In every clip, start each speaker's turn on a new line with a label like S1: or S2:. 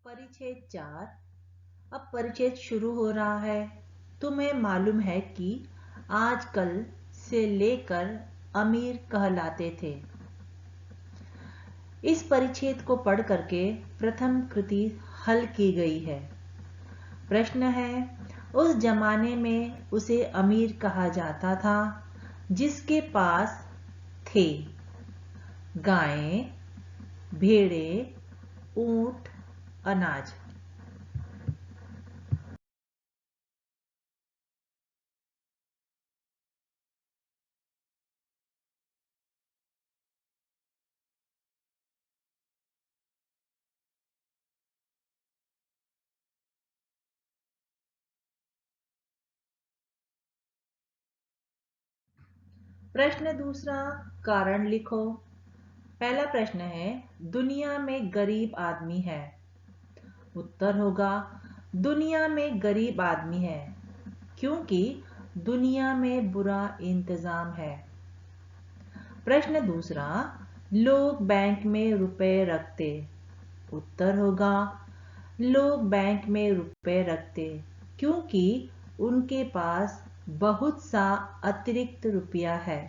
S1: परिच्छेद 4। अब परिच्छेद शुरू हो रहा है। तुम्हें मालूम है कि आजकल से लेकर अमीर कहलाते थे। इस परिच्छेद को पढ़ करके प्रथम कृति हल की गई है। प्रश्न है, उस जमाने में उसे अमीर कहा जाता था जिसके पास थे गायें, भेड़ें, ऊंट, अनाज। प्रश्न दूसरा, कारण लिखो। पहला प्रश्न है, दुनिया में गरीब आदमी है। उत्तर होगा, दुनिया में गरीब आदमी है क्योंकि दुनिया में बुरा इंतजाम है। प्रश्न दूसरा, लोग बैंक में रुपए रखते। उत्तर होगा, लोग बैंक में रुपए रखते क्योंकि उनके पास बहुत सा अतिरिक्त रुपया है।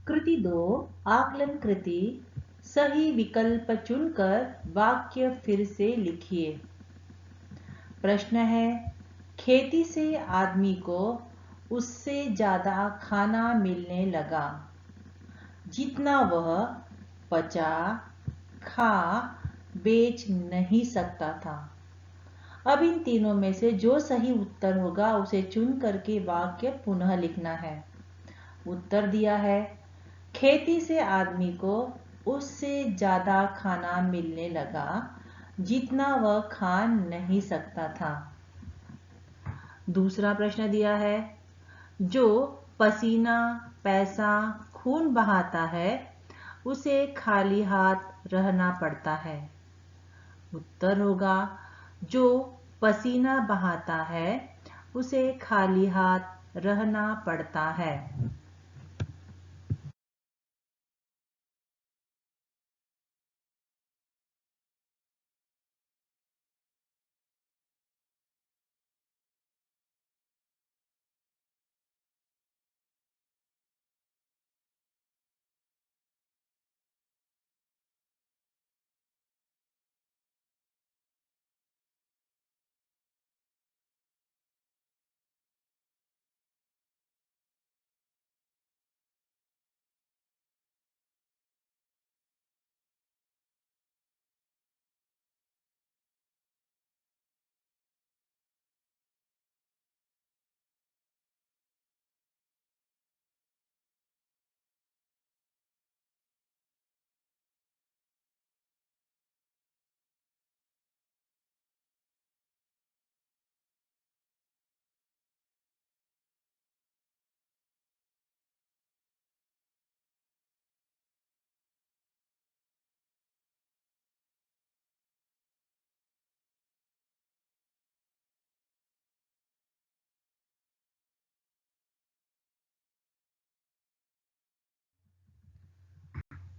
S1: कृति 2, आकलन कृति। सही विकल्प चुनकर वाक्य फिर से लिखिए। प्रश्न है, खेती से आदमी को उससे ज्यादा खाना मिलने लगा जितना वह पचा, खा, बेच नहीं सकता था। अब इन तीनों में से जो सही उत्तर होगा उसे चुन करके वाक्य पुनः लिखना है। उत्तर दिया है, खेती से आदमी को उससे ज्यादा खाना मिलने लगा जितना वह खा नहीं सकता था। दूसरा प्रश्न दिया है, जो पसीना, पैसा, खून बहाता है उसे खाली हाथ रहना पड़ता है। उत्तर होगा, जो पसीना बहाता है उसे खाली हाथ रहना पड़ता है।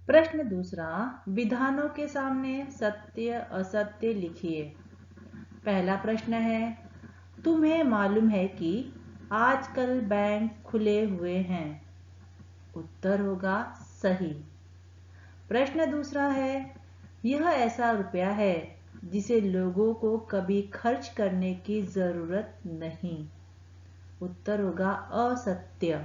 S1: प्रश्न दूसरा, विधानों के सामने सत्य असत्य लिखिए। पहला प्रश्न है, तुम्हें मालूम है कि आजकल बैंक खुले हुए हैं। उत्तर होगा सही। प्रश्न दूसरा है, यह ऐसा रुपया है जिसे लोगों को कभी खर्च करने की जरूरत नहीं। उत्तर होगा असत्य।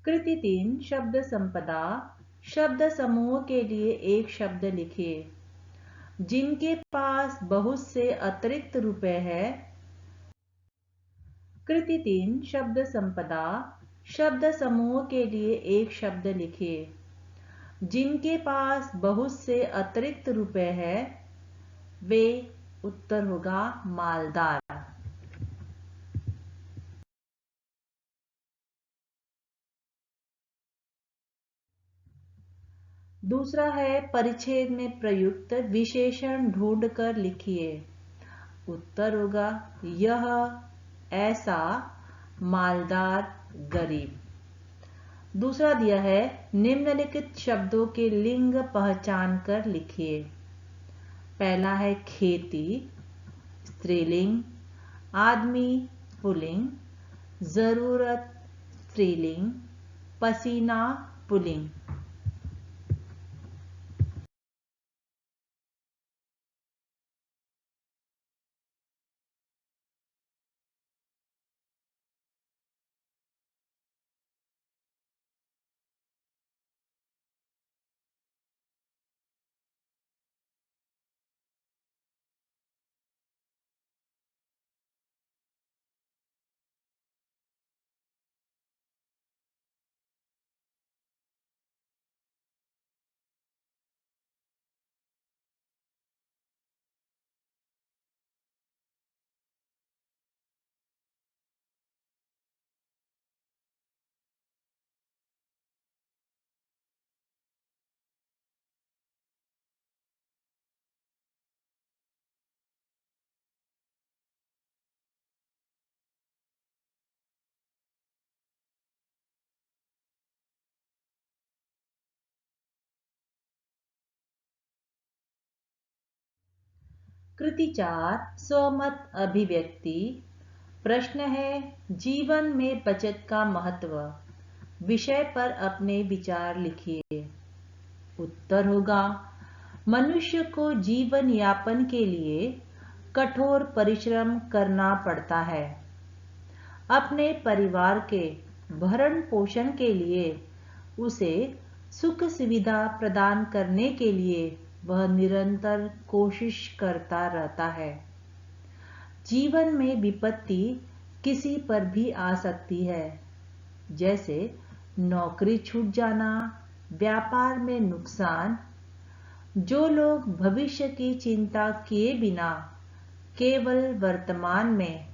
S1: कृति 3 शब्द संपदा। शब्द समूह के लिए एक शब्द लिखिए। जिनके पास बहुत से अतिरिक्त रुपए है। कृति 3 शब्द संपदा। शब्द समूह के लिए एक शब्द लिखिए। जिनके पास बहुत से अतिरिक्त रुपए है वे, उत्तर होगा मालदार। दूसरा है परिच्छेद में प्रयुक्त विशेषण ढूंढकर लिखिए। उत्तर होगा यह, ऐसा, मालदार, गरीब। दूसरा दिया है निम्नलिखित शब्दों के लिंग पहचान कर लिखिए। पहला है खेती, स्त्रीलिंग, आदमी, पुल्लिंग, जरूरत, स्त्रीलिंग, पसीना, पुल्लिंग। कृति 4 स्वमत अभिव्यक्ति। प्रश्न है जीवन में बचत का महत्व, विषय पर अपने विचार लिखिए। उत्तर होगा मनुष्य को जीवन यापन के लिए कठोर परिश्रम करना पड़ता है। अपने परिवार के भरण पोषण के लिए उसे सुख सुविधा प्रदान करने के लिए वह निरंतर कोशिश करता रहता है। जीवन में विपत्ति किसी पर भी आ सकती है, जैसे नौकरी छूट जाना, व्यापार में नुकसान। जो लोग भविष्य की चिंता किए बिना केवल वर्तमान में,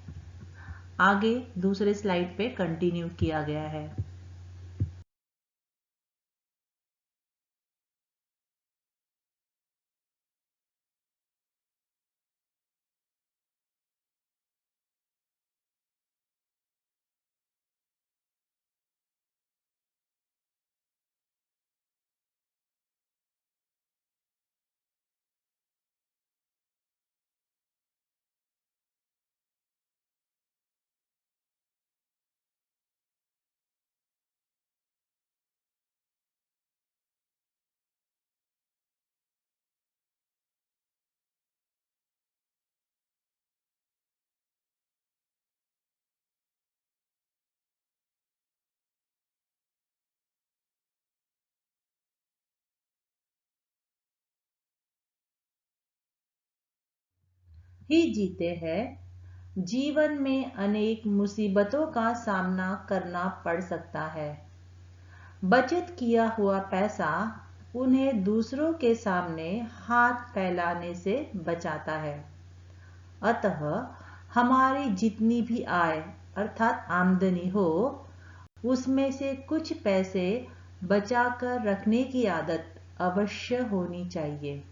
S1: आगे दूसरे स्लाइड पे कंटिन्यू किया गया है। ही जीते हैं। जीवन में अनेक मुसीबतों का सामना करना पड़ सकता है। बचत किया हुआ पैसा उन्हें दूसरों के सामने हाथ फैलाने से बचाता है। अतः हमारी जितनी भी आय अर्थात आमदनी हो, उसमें से कुछ पैसे बचाकर रखने की आदत अवश्य होनी चाहिए।